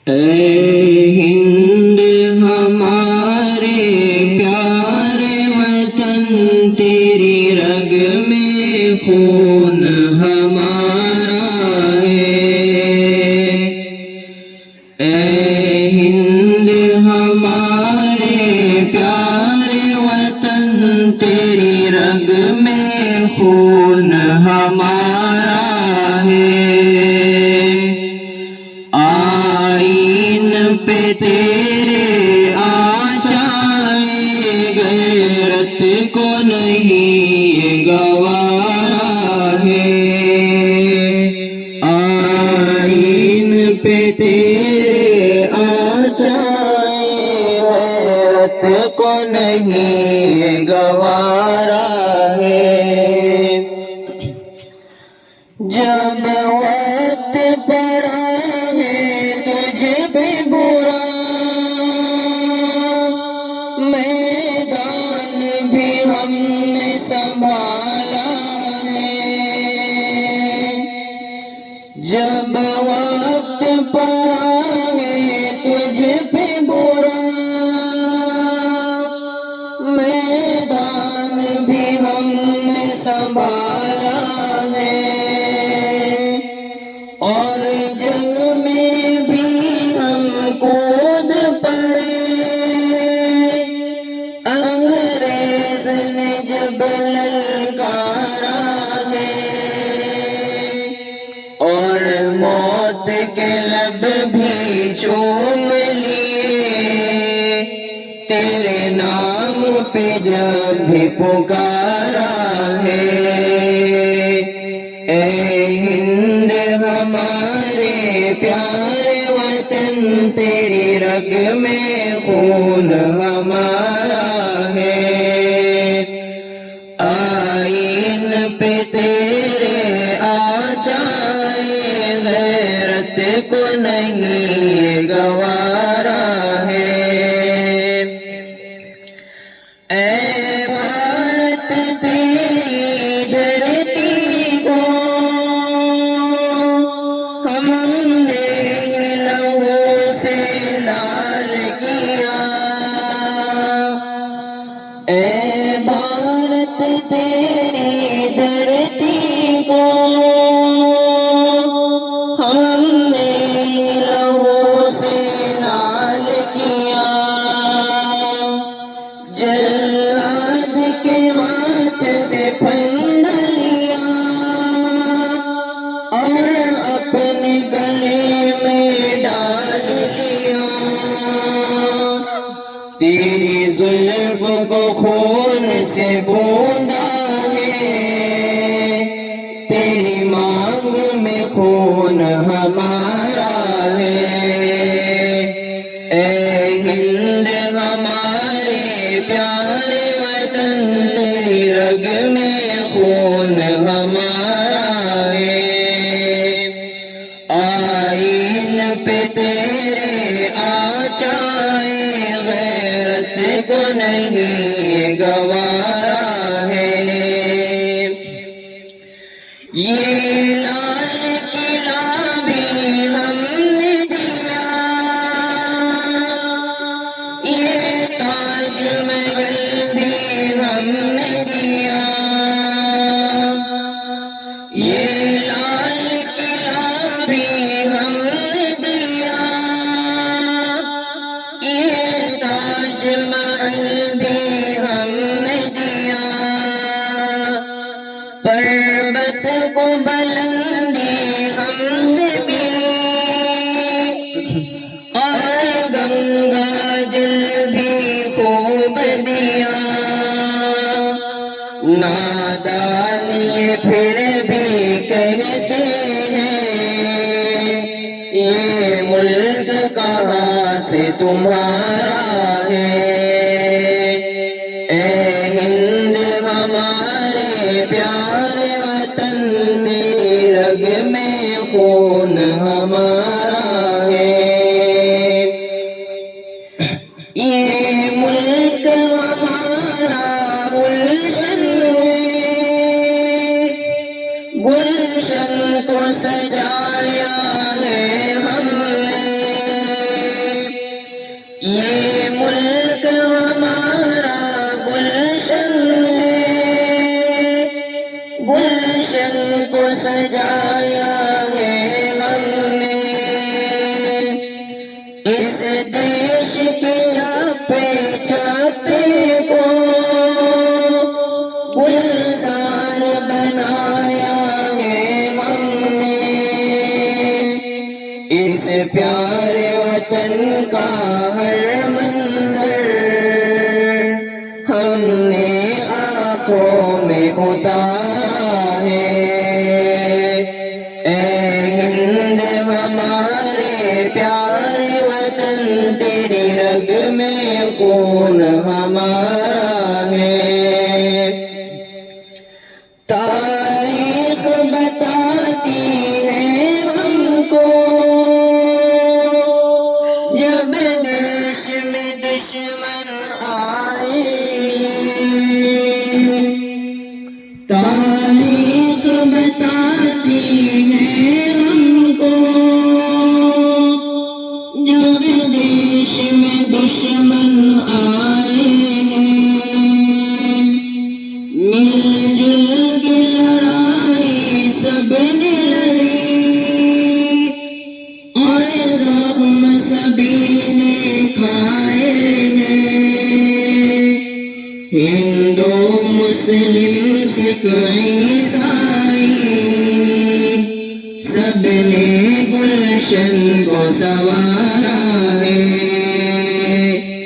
اے ہند ہمارے پیارے وطن، تیری رگ میں خون ہمارا ہے۔ اے ہند ہمارے پیارے وطن، تیری رگ میں خون ہمارا ہے۔ آئین پہ تیرے آ جائے، غیرت کو نہیں یہ گوارا ہے۔ آئین پہ تیرے آ جائے، غیرت کو نہیں یہ گوارا ہے۔ جب وقت پر آئے تجھ پہ برا، میدان بھی ہم نے سنبھالا ہے۔ جب وقت پر آئے تجھ پہ برا، میدان بھی ہم نے سنبھالا ہے۔ اور جنگ میں بھی ہم کود پڑے، انگریز نے جب للکارا ہے۔ اور موت کے لب بھی چوم لیے، تیرے نام پہ جب بھی پکارا ہے۔ اے ہند ہمارے پیارے وطن، تیری رگ میں خون ہمارا ہے۔ آئین پہ تیرے آ جائے، غیرت کو نہیں گوارا ہے۔ اے بھارت تیری دھرتی کو ہم نے لہو سے لال کیا۔ اے بھارت تیری دھرتی کو ہم نے لہو سے لال کیا۔ جلاد کے ہاتھ سے پھندہ لیا، اور اپنے گلے میں ڈال لیا۔ تیری زلف کو خون سے بوندا ہے، تیری مانگ میں خون ہمارا ہے۔ اے ہند ہمارے پیارے وطن، تیری رگ میں خون ہمارا ہے۔ آئین پہ تیرے آ جائے، غیرت کو نہیں گوارا ہے۔ یہ لال قلعہ بھی ہم نے دیا، یہ تاج محل بھی ہم نے دیا۔ یہ لال قلعہ بھی ہم نے دیا، یہ تاج محل بھی ہم نے دیا۔ پربت کو بلندی ہم سے ملی، اور گنگا جل بھی خوب دیا۔ نادان یہ پھر بھی کہتے ہیں، یہ ملک کہاں سے تمہارا ہے۔ اے ہند ہمارے پیارے وطن، تیری رگ میں خون ہمارا ہے۔ یہ ملک ہمارا گلشن ہے، گلشن کو سجایا ہے ہم نے۔ اس پیارے وطن کا ہر منظر ہم نے آنکھوں میں اتارا ہے۔ اے ہند ہمارے پیارے وطن، تیری رگ میں خون ہمارا ہے۔ تاریخ بتاتی ہے ہم کو، جب دیش میں دشمن آئے، تاریخ بتاتی ہے ہم کو، جب دیش میں دشمن آئے ہیں، مل جل کے لڑائی سب نے لڑی، اور زخم سبھی نے کھائے ہیں۔ ہندو مسلم سکھ عیسائی سب نے گلشن کو سنوارا